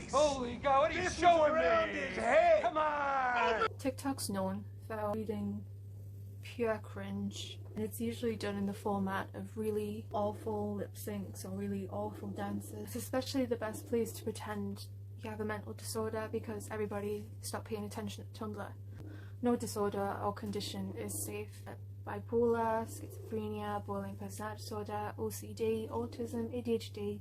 face! Holy God, what are you showing me? Around his head! Come on! TikTok's known for reading pure cringe, and it's usually done in the format of really awful lip syncs or really awful dances. It's especially the best place to pretend you have a mental disorder because everybody stopped paying attention at Tumblr. No disorder or condition is safe. Bipolar, schizophrenia, borderline personality disorder, OCD, autism, ADHD,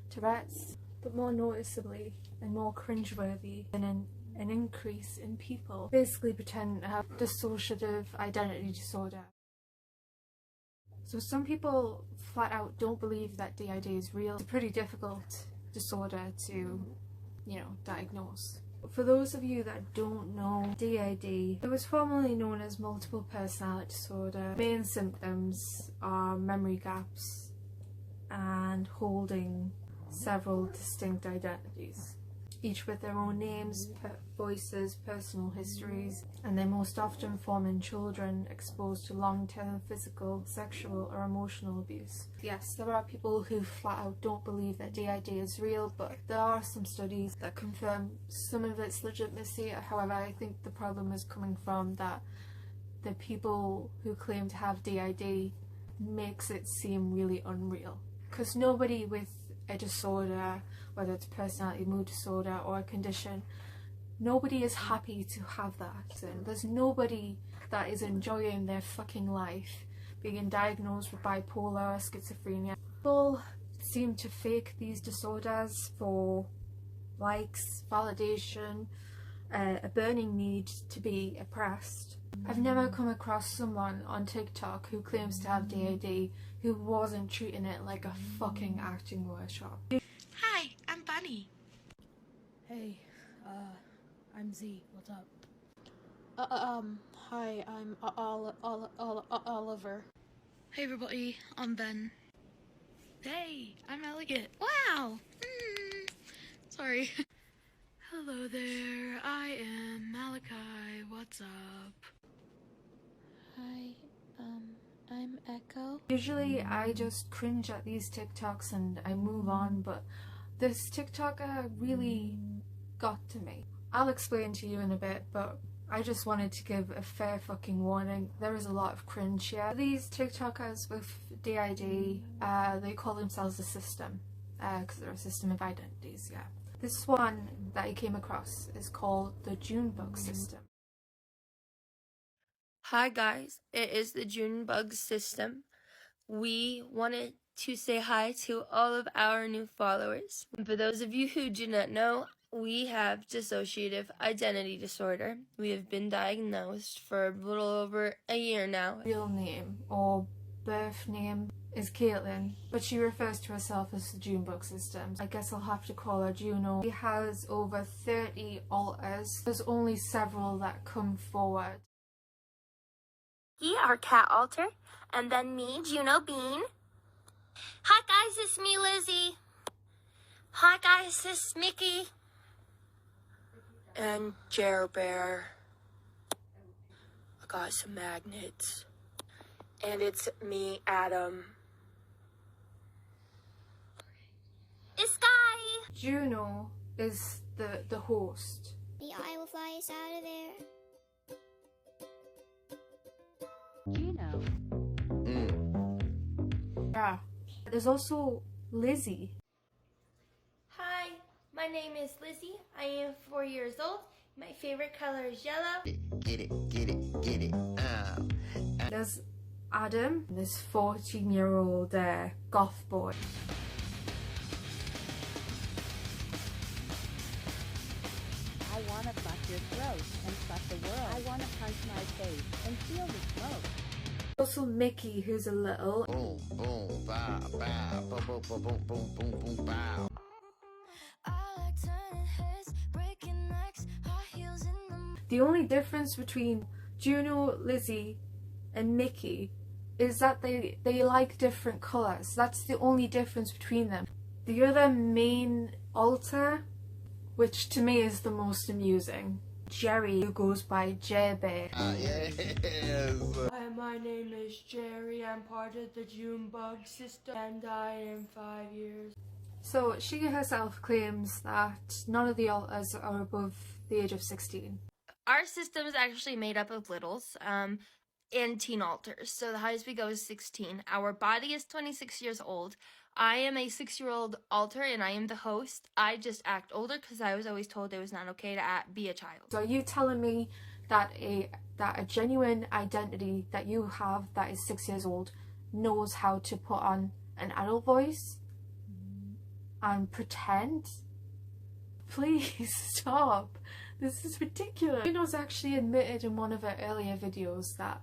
Tourette's, but more noticeably and more cringeworthy than an increase in people basically pretend to have dissociative identity disorder. So some people flat out don't believe that DID is real. It's a pretty difficult disorder to, diagnose. For those of you that don't know, DID, it was formerly known as multiple personality disorder. Main symptoms are memory gaps and holding several distinct identities, each with their own names, voices, personal histories, and they most often form in children exposed to long-term physical, sexual or emotional abuse. Yes, there are people who flat out don't believe that DID is real, but there are some studies that confirm some of its legitimacy. However, I think the problem is coming from that the people who claim to have DID makes it seem really unreal. Because nobody with a disorder, whether it's personality, mood disorder or a condition, nobody is happy to have that. And there's nobody that is enjoying their fucking life being diagnosed with bipolar or schizophrenia. People seem to fake these disorders for likes, validation, a burning need to be oppressed. I've never come across someone on TikTok who claims to have DID who wasn't treating it like a fucking acting workshop. Hi, I'm Bunny. Hey, I'm Z. What's up? Hi, I'm Oliver. Hey everybody, I'm Ben. Hey, I'm Elegant. Wow! Sorry. Hello there, I am Malachi. What's up? Hi, I'm Echo. Usually I just cringe at these TikToks and I move on, but this TikToker really got to me. I'll explain to you in a bit, but I just wanted to give a fair fucking warning. There is a lot of cringe here. These TikTokers with DID, they call themselves the system, because they're a system of identities, yeah. This one that I came across is called the thejunebugssystem. Hi guys, it is the thejunebugssystem. We wanted to say hi to all of our new followers. For those of you who do not know, we have dissociative identity disorder. We have been diagnosed for a little over a year now. Real name or birth name is Caitlin, but she refers to herself as the thejunebugssystem. I guess I'll have to call her Juno. She has over 30 alters. There's only several that come forward. Our cat alter, and then me, Juno Bean. Hi guys, it's me, Lizzie. Hi guys, it's Mickey. And Jer Bear. I got some magnets. And it's me, Adam. It's Sky. Juno is the host. The eye will fly us out of there. Gino. Yeah. There's also Lizzie. Hi, my name is Lizzie. I am 4 years old. My favorite color is yellow. Get it. There's Adam, this 14-year-old goth boy. I wanna fuck your throat and fuck the world. I wanna punch my face and feel the smoke. Also Mickey, who's a little. Boom, boom, bow, bow, boom, boom, boom, boom, boom, boom, boom, bow. The only difference between Juno, Lizzie, and Mickey is that they like different colours. That's the only difference between them. The other main alter, which to me is the most amusing, Jerry, who goes by J-Bear. Yes. Hi, my name is Jerry. I'm part of the thejunebugssystem, and I am 5 years. So she herself claims that none of the alters are above the age of 16. Our system is actually made up of littles and teen alters. So the highest we go is 16. Our body is 26 years old. I am a 6-year-old alter and I am the host. I just act older because I was always told it was not okay to be a child. So are you telling me that a genuine identity that you have that is 6 years old knows how to put on an adult voice and pretend? Please stop. This is ridiculous. Juno's actually admitted in one of her earlier videos that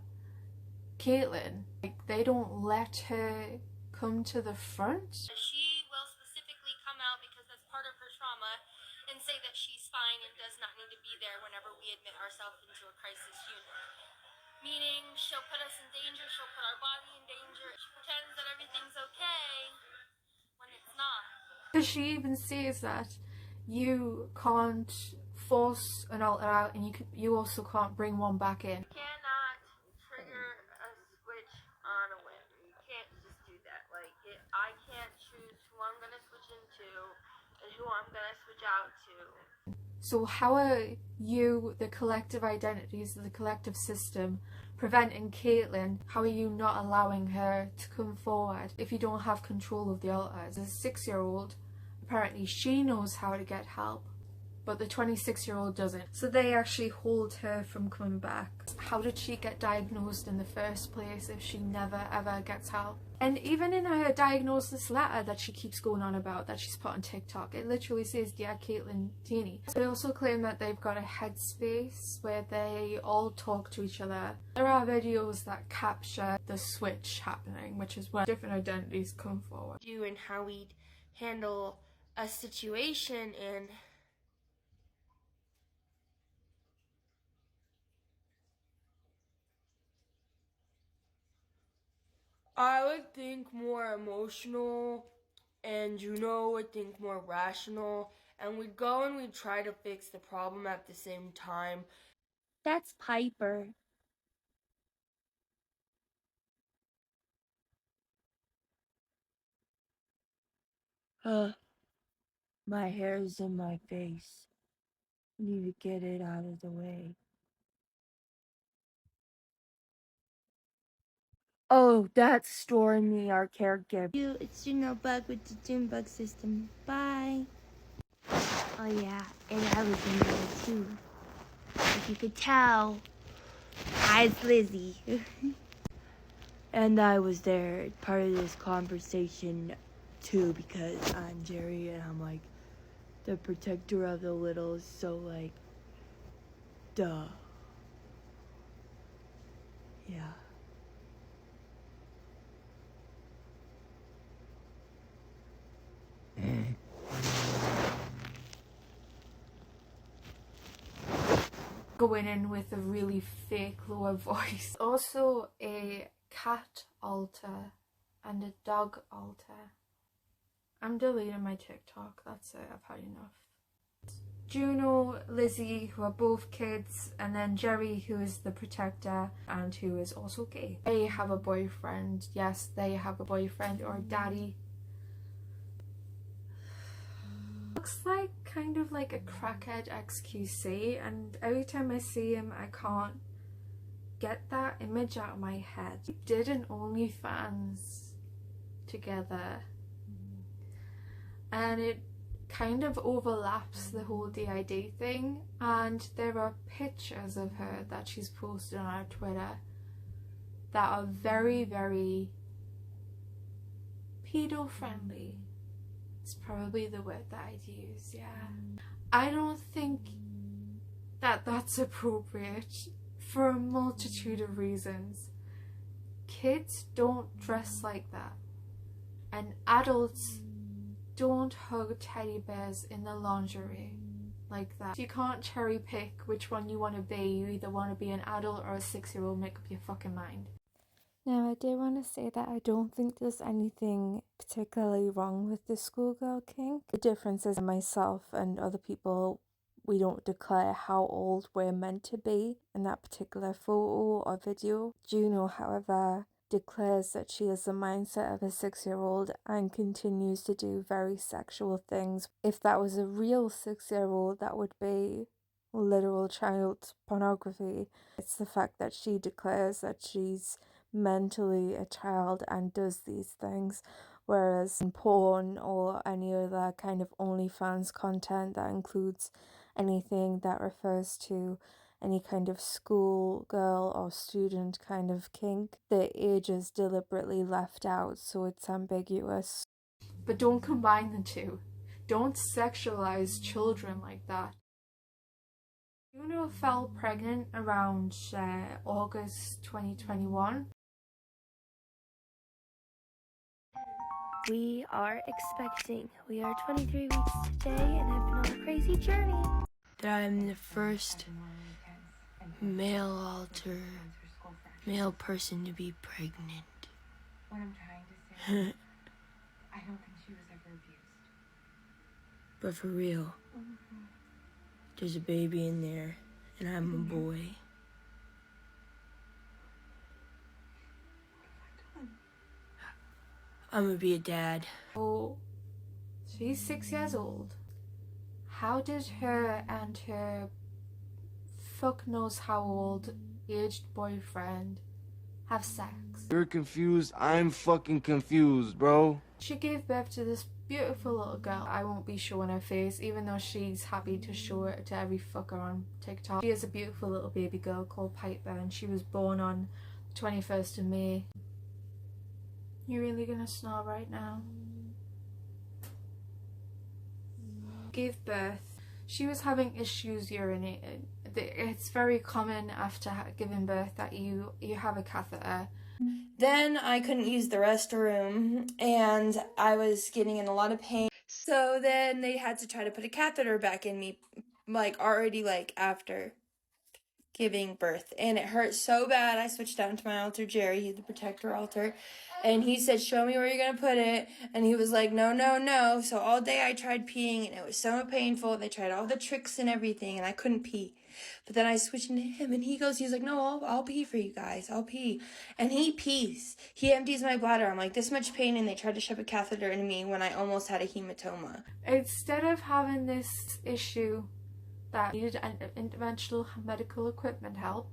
Caitlyn, they don't let her come to the front. She will specifically come out because that's part of her trauma and say that she's fine and does not need to be there whenever we admit ourselves into a crisis unit. Meaning she'll put us in danger, she'll put our body in danger. She pretends that everything's okay when it's not. Because she even says that you can't force an alter out and you also can't bring one back in. You cannot trigger a switch on a whim. You can't just do that. I can't choose who I'm gonna switch into and who I'm gonna switch out to. So how are you, the collective identities of the collective system, preventing Caitlyn? How are you not allowing her to come forward if you don't have control of the alters? As a 6-year-old, apparently she knows how to get help, but the 26-year-old doesn't. So they actually hold her from coming back. How did she get diagnosed in the first place if she never ever gets help? And even in her diagnosis letter that she keeps going on about, that she's put on TikTok, it literally says, "Dear Caitlyn Teeny." They also claim that they've got a headspace where they all talk to each other. There are videos that capture the switch happening, which is where different identities come forward. You and how we'd handle a situation and I would think more emotional and Juno would think more rational, and we'd go and we'd try to fix the problem at the same time. That's Piper. My hair's in my face. I need to get it out of the way. Oh, that's Stormy, our caregiver. It's Junebug with the Junebug system. Bye. Oh yeah, and I was in there too. If you could tell, I was Lizzie. And I was there, part of this conversation too, because I'm Jerry and I'm like the protector of the littles, so like, duh. Yeah. Going in with a really fake lower voice. Also a cat alter and a dog alter. I'm deleting my TikTok, that's it, I've had enough. Juno, Lizzie, who are both kids, and then Jerry, who is the protector and who is also gay. They have a boyfriend. Yes, they have a boyfriend or a daddy. Looks like kind of like a crackhead XQC, and every time I see him I can't get that image out of my head. We did an OnlyFans together and it kind of overlaps the whole DID thing, and there are pictures of her that she's posted on our Twitter that are very, very pedo friendly. It's probably the word that I'd use, yeah. I don't think that that's appropriate for a multitude of reasons. Kids don't dress like that, and adults don't hug teddy bears in the lingerie like that. You can't cherry pick which one you want to be. You either want to be an adult or a 6-year-old. Make up your fucking mind. Now, I do want to say that I don't think there's anything particularly wrong with the schoolgirl kink. The difference is myself and other people, we don't declare how old we're meant to be in that particular photo or video. Juno, however, declares that she has the mindset of a 6-year-old and continues to do very sexual things. If that was a real 6-year-old, that would be literal child pornography. It's the fact that she declares that she's mentally a child and does these things, whereas in porn or any other kind of OnlyFans content that includes anything that refers to any kind of school girl or student kind of kink, the age is deliberately left out, so it's ambiguous. But don't combine the two. Don't sexualize children like that. Juno fell pregnant around August 2021. We are expecting. We are 23 weeks today and have been on a crazy journey. That I'm the first male person to be pregnant. What I'm trying to say is, I don't think she was ever abused. But for real, there's a baby in there, and I'm a boy. I'm gonna be a dad. Oh, she's 6 years old. How did her and her fuck knows how old aged boyfriend have sex? You're confused, I'm fucking confused, bro. She gave birth to this beautiful little girl. I won't be showing her face, even though she's happy to show it to every fucker on TikTok. She is a beautiful little baby girl called Piper, and she was born on the 21st of May. You really gonna snore right now? Gave birth. She was having issues urinating. It's very common after giving birth that you have a catheter. Then I couldn't use the restroom, and I was getting in a lot of pain. So then they had to try to put a catheter back in me, after giving birth. And it hurt so bad, I switched out into my altar, Jerry, he's the protector altar. And he said, show me where you're going to put it. And he was like, no, no, no. So all day I tried peeing, and it was so painful. They tried all the tricks and everything, and I couldn't pee. But then I switched into him, and he's like, no, I'll pee for you guys. I'll pee. And he pees. He empties my bladder. I'm like, this much pain, and they tried to shove a catheter into me when I almost had a hematoma. Instead of having this issue that needed interventional medical equipment help,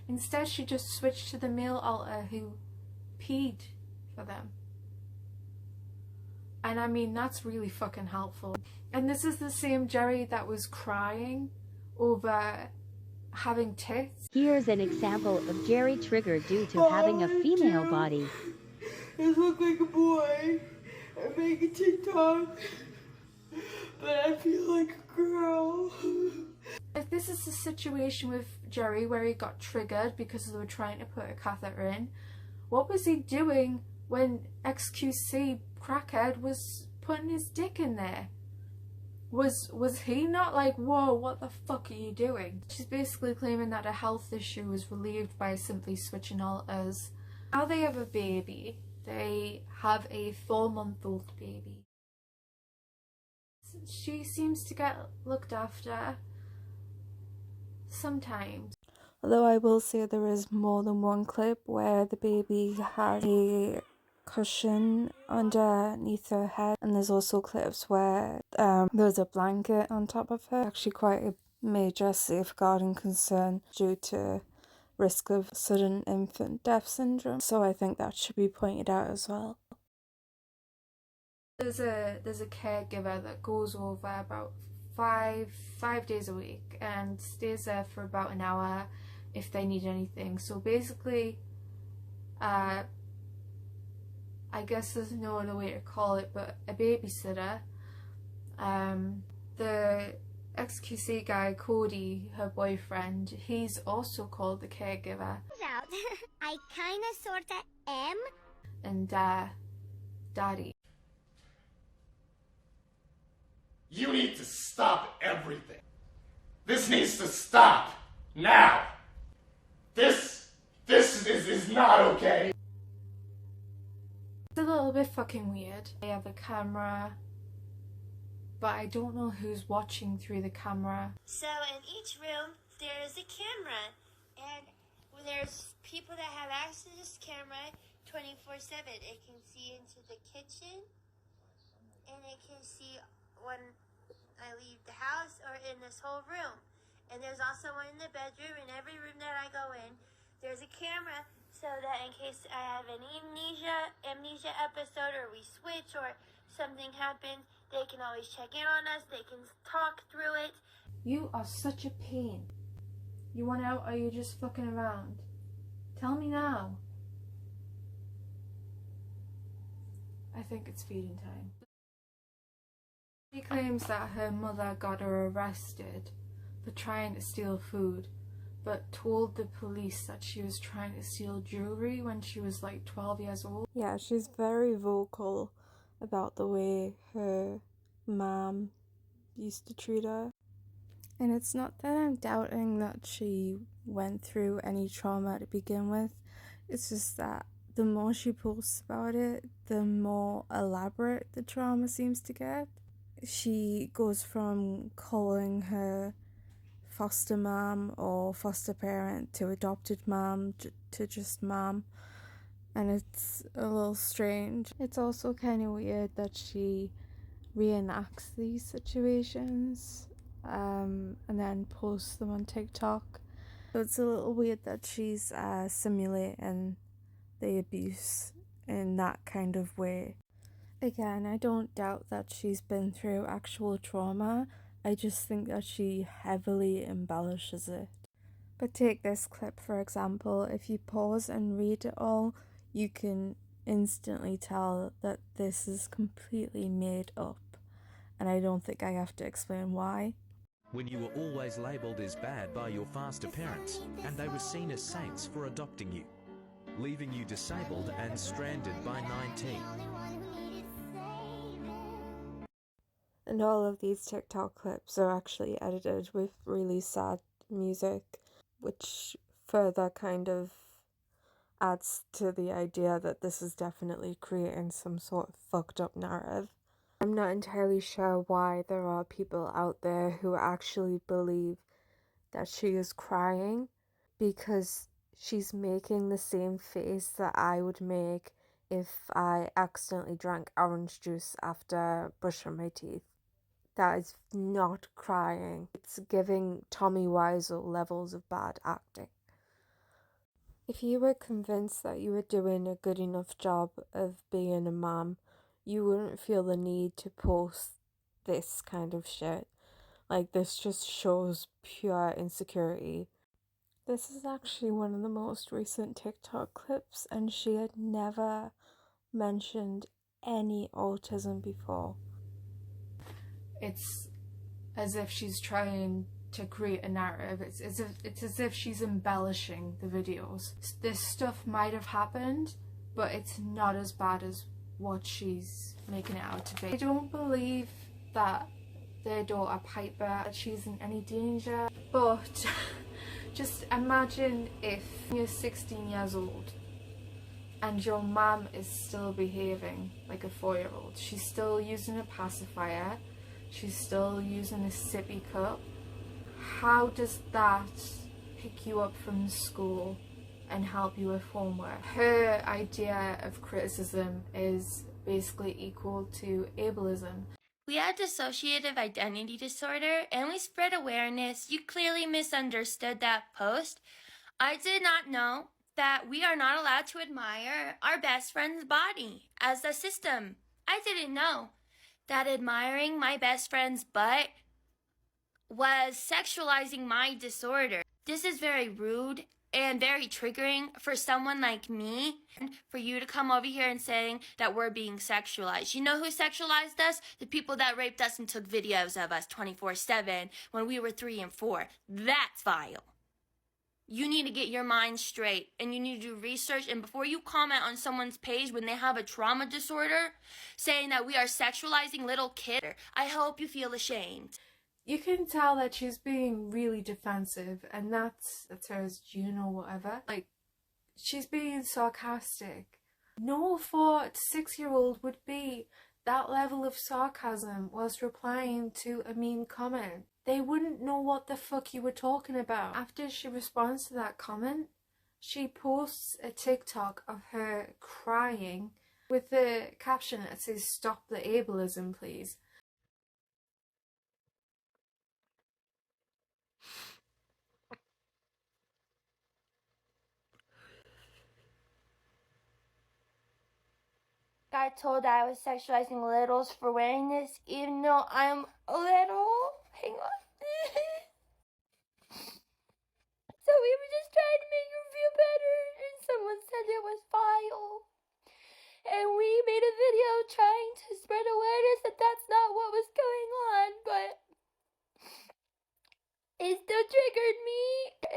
instead she just switched to the male altar who peed for them. And I mean, that's really fucking helpful. And this is the same Jerry that was crying over having tits. Here's an example of Jerry triggered due to having a female body. It look like a boy. I make a TikTok, but I feel like a girl. If this is the situation with Jerry where he got triggered because they were trying to put a catheter in, what was he doing when XQC crackhead was putting his dick in there? Was he not like, whoa, what the fuck are you doing? She's basically claiming that a health issue was relieved by simply switching altars. Now they have a baby. They have a 4-month-old baby. She seems to get looked after sometimes. Although I will say there is more than one clip where the baby has a cushion underneath her head, and there's also clips where there's a blanket on top of her. Actually quite a major safeguarding concern due to risk of sudden infant death syndrome, so I think that should be pointed out as well. There's a caregiver that goes over about five days a week and stays there for about an hour if they need anything. So basically, I guess there's no other way to call it, but a babysitter. The XQC guy, Cody, her boyfriend, he's also called the caregiver. Out. I kinda sorta am. And Daddy. You need to stop everything. This needs to stop now. This is not okay. It's a little bit fucking weird. They have a camera, but I don't know who's watching through the camera. So in each room, there's a camera, and There's people that have access to this camera 24/7. It can see into the kitchen, and it can see when I leave the house or in this whole room. And there's also one in the bedroom. In every room that I go in, there's a camera so that in case I have an amnesia episode, or we switch, or something happens, they can always check in on us. They can talk through it. You are such a pain. You want out, or are you just fucking around? Tell me now. I think it's feeding time. She claims that her mother got her arrested for trying to steal food, but told the police that she was trying to steal jewelry when she was like 12 years old. Yeah, she's very vocal about the way her mom used to treat her. And it's not that I'm doubting that she went through any trauma to begin with. It's just that the more she posts about it, the more elaborate the trauma seems to get. She goes from calling her foster mom or foster parent to adopted mom to just mom, and it's a little strange. It's also kind of weird that she reenacts these situations and then posts them on TikTok. So it's a little weird that she's simulating the abuse in that kind of way. Again, I don't doubt that she's been through actual trauma. I just think that she heavily embellishes it. But take this clip for example. If you pause and read it all, you can instantly tell that this is completely made up. And I don't think I have to explain why. When you were always labelled as bad by your foster parents, and they were seen as saints for adopting you, leaving you disabled and stranded by 19. And all of these TikTok clips are actually edited with really sad music, which further kind of adds to the idea that this is definitely creating some sort of fucked up narrative. I'm not entirely sure why there are people out there who actually believe that she is crying, because she's making the same face that I would make if I accidentally drank orange juice after brushing my teeth. That is not crying. It's giving Tommy Wiseau levels of bad acting. If you were convinced that you were doing a good enough job of being a mom, you wouldn't feel the need to post this kind of shit. Like, this just shows pure insecurity. This is actually one of the most recent TikTok clips, and she had never mentioned any autism before. It's as if she's trying to create a narrative. It's as if she's embellishing the videos. This stuff might have happened, but it's not as bad as what she's making it out to be. I don't believe that their daughter Piper, that she's in any danger, but just imagine if you're 16 years old and your mum is still behaving like a 4-year-old. She's still using a pacifier. She's still using a sippy cup. How does that pick you up from school and help you with homework? Her idea of criticism is basically equal to ableism. We had dissociative identity disorder, and we spread awareness. You clearly misunderstood that post. I did not know that we are not allowed to admire our best friend's body as a system. I didn't know that admiring my best friend's butt was sexualizing my disorder. This is very rude and very triggering for someone like me, and for you to come over here and saying that we're being sexualized. You know who sexualized us? The people that raped us and took videos of us 24/7 when we were 3 and 4. That's vile. You need to get your mind straight, and you need to do research, and before you comment on someone's page when they have a trauma disorder, saying that we are sexualizing little kids, I hope you feel ashamed. You can tell that she's being really defensive, and that's her as June or whatever. Like, she's being sarcastic. No 4 to 6-year-old would be that level of sarcasm whilst replying to a mean comment. They wouldn't know what the fuck you were talking about. After she responds to that comment, She posts a TikTok of her crying with the caption that says, "Stop the ableism, please." Got told I was sexualizing littles for wearing this, even though I'm a little. Hang on. So we were just trying to make her feel better, and someone said it was vile. And we made a video trying to spread awareness that that's not what was going on, but it still triggered me.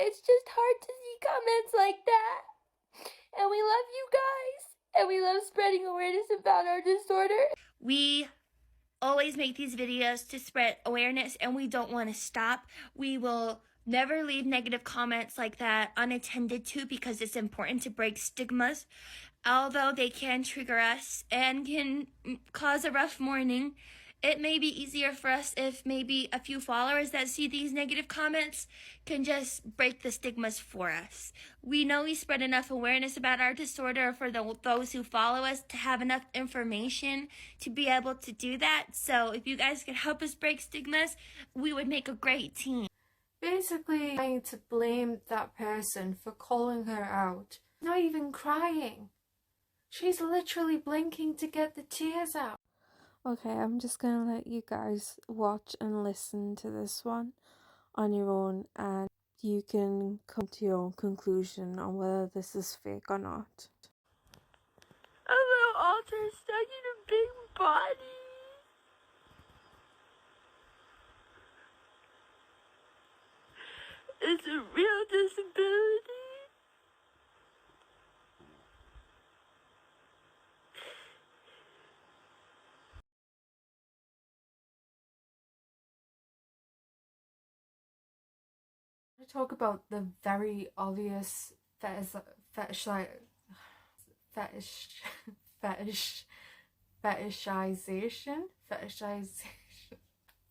It's just hard to see comments like that. And we love you guys, and we love spreading awareness about our disorder. We always make these videos to spread awareness, and we don't want to stop. We will never leave negative comments like that unattended to, because it's important to break stigmas. Although they can trigger us and can cause a rough morning, it may be easier for us if maybe a few followers that see these negative comments can just break the stigmas for us. We know we spread enough awareness about our disorder for those who follow us to have enough information to be able to do that. So if you guys could help us break stigmas, we would make a great team. Basically trying to blame that person for calling her out. Not even crying. She's literally blinking to get the tears out. Okay, I'm just gonna let you guys watch and listen to this one on your own, and you can come to your own conclusion on whether this is fake or not. A little altar stuck in a big body. It's a real disability. I want to talk about the very obvious fetishization.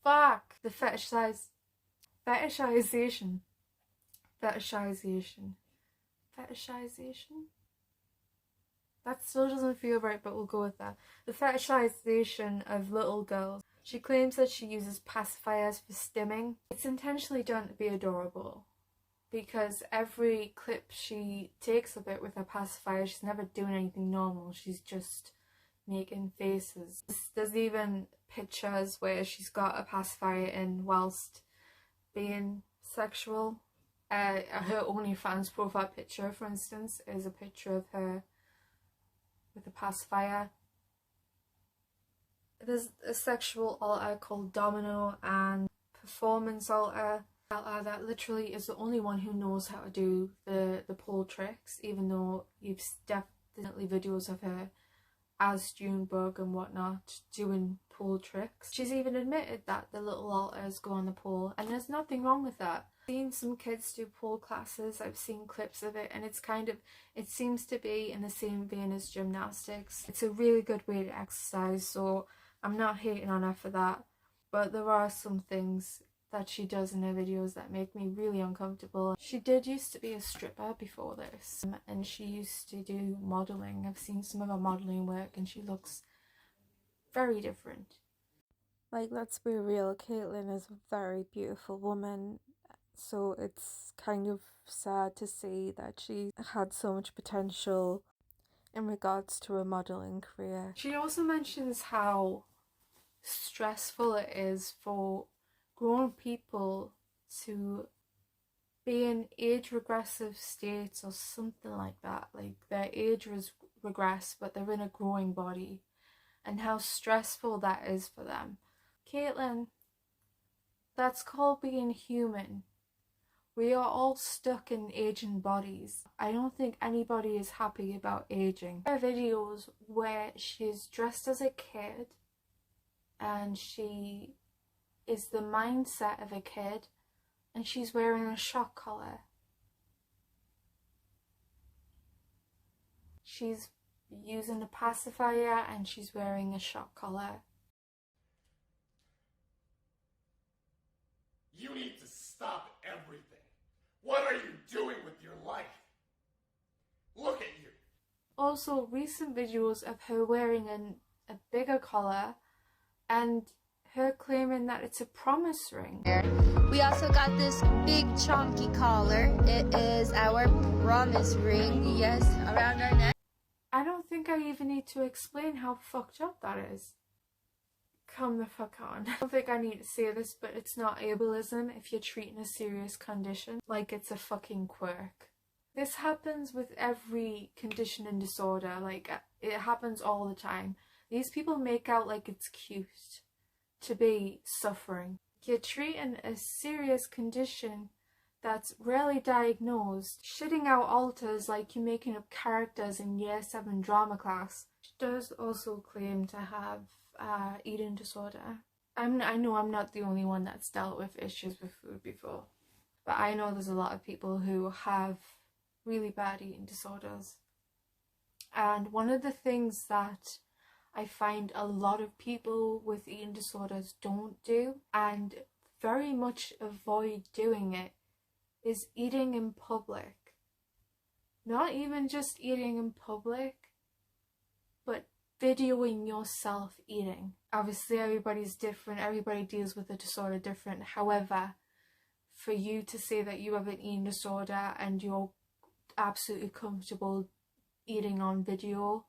Fuck! The fetishization. That still doesn't feel right, but we'll go with that. The fetishization of little girls. She claims that she uses pacifiers for stimming. It's intentionally done to be adorable, because every clip she takes of it with her pacifier, she's never doing anything normal. She's just making faces. There's even pictures where she's got a pacifier in whilst being sexual. Her OnlyFans profile picture, for instance, is a picture of her with a pacifier. There's a sexual altar called Domino and Performance altar that literally is the only one who knows how to do the pole tricks, even though you've definitely videos of her as Junebug and whatnot doing pole tricks. She's even admitted that the little altars go on the pole, and there's nothing wrong with that. I've seen some kids do pole classes, I've seen clips of it, and it seems to be in the same vein as gymnastics. It's a really good way to exercise, so I'm not hating on her for that, but there are some things that she does in her videos that make me really uncomfortable. She did used to be a stripper before this, and she used to do modelling. I've seen some of her modelling work, and she looks very different. Like, let's be real, Caitlyn is a very beautiful woman, so it's kind of sad to see that she had so much potential in regards to her modelling career. She also mentions how stressful it is for grown people to be in age regressive states or something like that. Like, their age regress, but they're in a growing body, and how stressful that is for them. Caitlyn, that's called being human. We are all stuck in aging bodies. I don't think anybody is happy about aging. There are videos where she's dressed as a kid and she is the mindset of a kid and she's wearing a shock collar. She's using a pacifier and she's wearing a shock collar. You need to stop everything. What are you doing with your life? also recent videos of her wearing a bigger collar and her claiming that it's a promise ring. We also got this big chunky collar. It is our promise ring, yes, around our neck. I don't think I even need to explain how fucked up that is. Come the fuck on. I don't think I need to say this, but it's not ableism if you're treating a serious condition like it's a fucking quirk. This happens with every condition and disorder, like it happens all the time. These people make out like it's cute to be suffering. You're treating a serious condition that's rarely diagnosed, shitting out alters like you're making up characters in year 7 drama class. She does also claim to have eating disorder. I know I'm not the only one that's dealt with issues with food before, but I know there's a lot of people who have really bad eating disorders. And one of the things that I find a lot of people with eating disorders don't do, and very much avoid doing it, is eating in public. Not even just eating in public, but videoing yourself eating. Obviously everybody's different, everybody deals with a disorder different. However, for you to say that you have an eating disorder and you're absolutely comfortable eating on video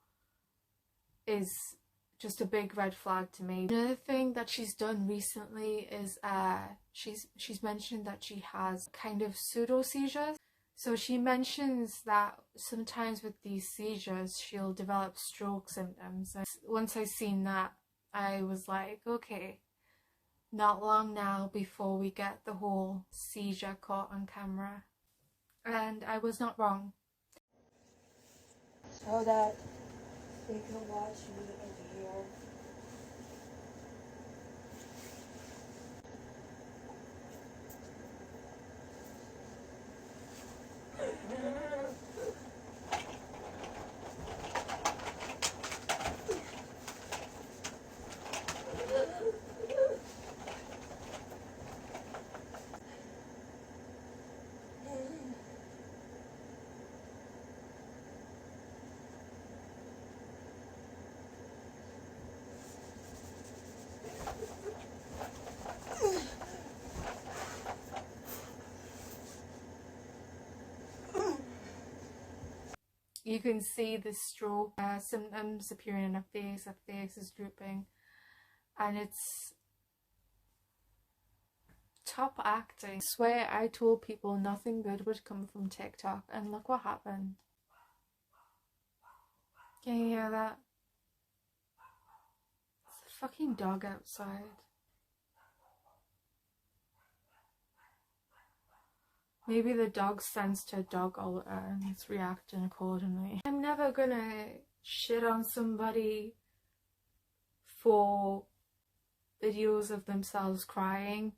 is just a big red flag to me. Another thing that she's done recently is she's mentioned that she has kind of pseudo seizures. So she mentions that sometimes with these seizures she'll develop stroke symptoms. And once I seen that, I was like, okay, not long now before we get the whole seizure caught on camera. And I was not wrong. So that they can watch me in here. You can see the stroke symptoms appearing in her face is drooping, and it's top acting. I swear I told people nothing good would come from TikTok, and look what happened. Can you hear that? It's a fucking dog outside. Maybe the dog sensed her dog alter and it's reacting accordingly. I'm never gonna shit on somebody for videos of themselves crying.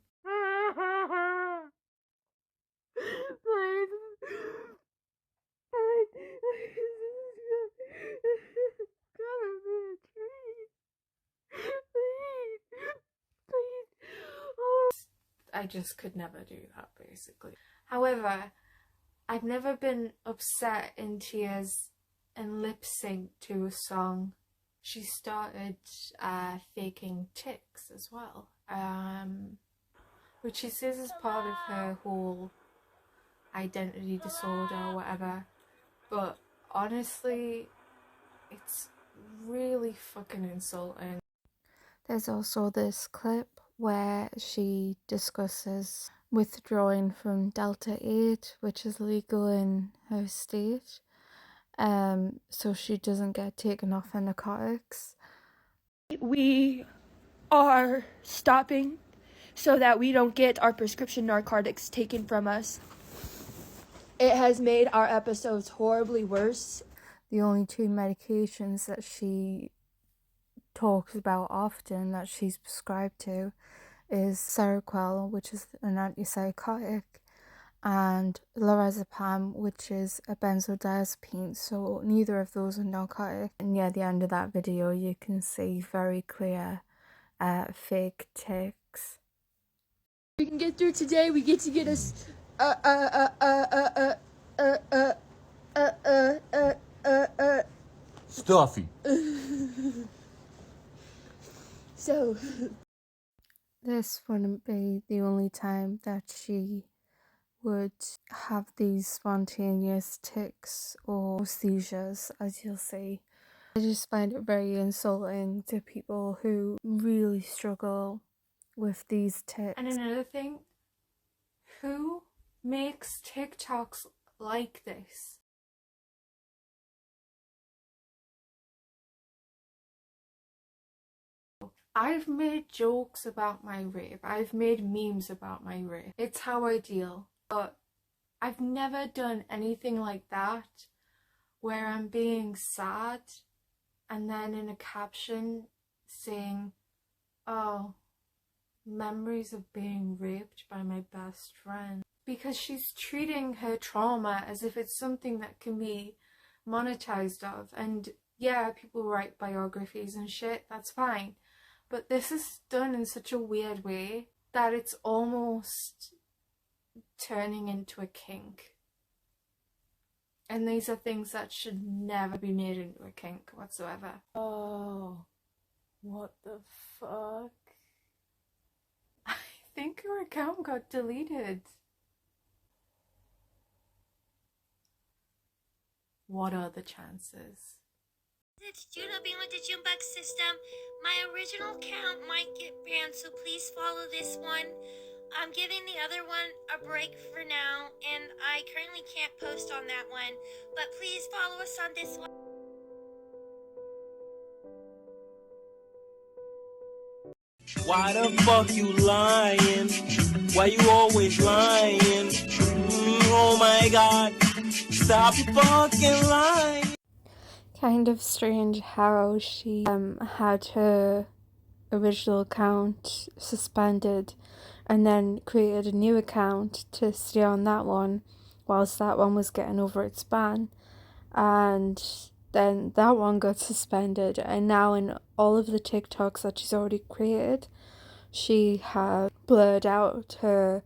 I just could never do that, basically. However, I've never been upset in tears and lip sync to a song. She started faking tics as well, which she says is part of her whole identity disorder or whatever. But honestly, it's really fucking insulting. There's also this clip where she discusses withdrawing from Delta 8, which is legal in her state, so she doesn't get taken off her narcotics. We are stopping so that we don't get our prescription narcotics taken from us. It has made our episodes horribly worse. The only 2 medications that she talks about often that she's prescribed to is Seroquel, which is an antipsychotic, and lorazepam, which is a benzodiazepine. So neither of those are narcotic. And near the end of that video you can see very clear fake tics. We can get through today. We get to get us Stuffy. So, this wouldn't be the only time that she would have these spontaneous tics or seizures, as you'll see. I just find it very insulting to people who really struggle with these tics. And another thing, who makes TikToks like this? I've made jokes about my rape. I've made memes about my rape. It's how I deal. But I've never done anything like that where I'm being sad and then in a caption saying, oh, memories of being raped by my best friend. Because she's treating her trauma as if it's something that can be monetized of. And yeah, people write biographies and shit, that's fine. But this is done in such a weird way that it's almost turning into a kink. And these are things that should never be made into a kink whatsoever. Oh, what the fuck? I think her account got deleted. What are the chances? It's Juno being with the Junebug system. My original account might get banned, so please follow this one. I'm giving the other one a break for now, and I currently can't post on that one, but please follow us on this one. Why the fuck you lying? Why you always lying? Oh my god, stop fucking lying. Kind of strange how she had her original account suspended and then created a new account to stay on that one whilst that one was getting over its ban, and then that one got suspended, and now in all of the TikToks that she's already created she had blurred out her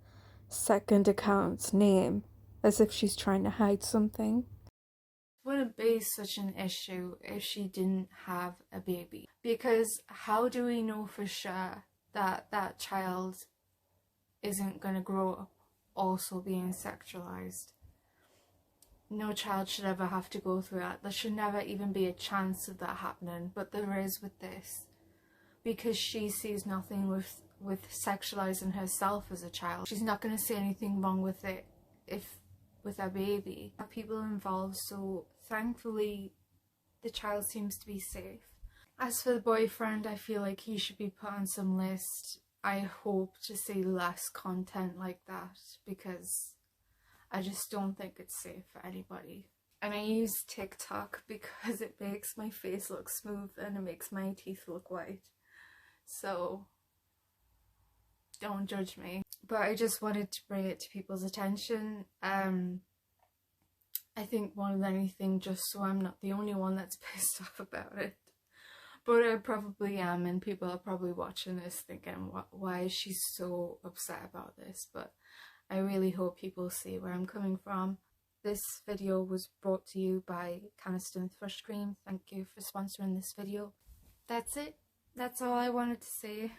second account's name as if she's trying to hide something. Wouldn't be such an issue if she didn't have a baby, because how do we know for sure that that child isn't going to grow up also being sexualized? No child should ever have to go through that. There should never even be a chance of that happening, but there is with this, because she sees nothing with sexualizing herself as a child. She's not going to see anything wrong with it if with a baby. There are people involved, so thankfully the child seems to be safe. As for the boyfriend, I feel like he should be put on some list. I hope to see less content like that, because I just don't think it's safe for anybody. And I use TikTok because it makes my face look smooth and it makes my teeth look white. So don't judge me. But I just wanted to bring it to people's attention. I think more than anything, just so I'm not the only one that's pissed off about it. But I probably am, and people are probably watching this thinking, why is she so upset about this? But I really hope people see where I'm coming from. This video was brought to you by Caniston Thrush Cream. Thank you for sponsoring this video. That's it. That's all I wanted to say.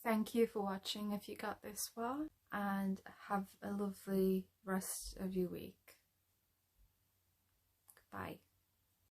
Thank you for watching if you got this far, and have a lovely rest of your week. Goodbye.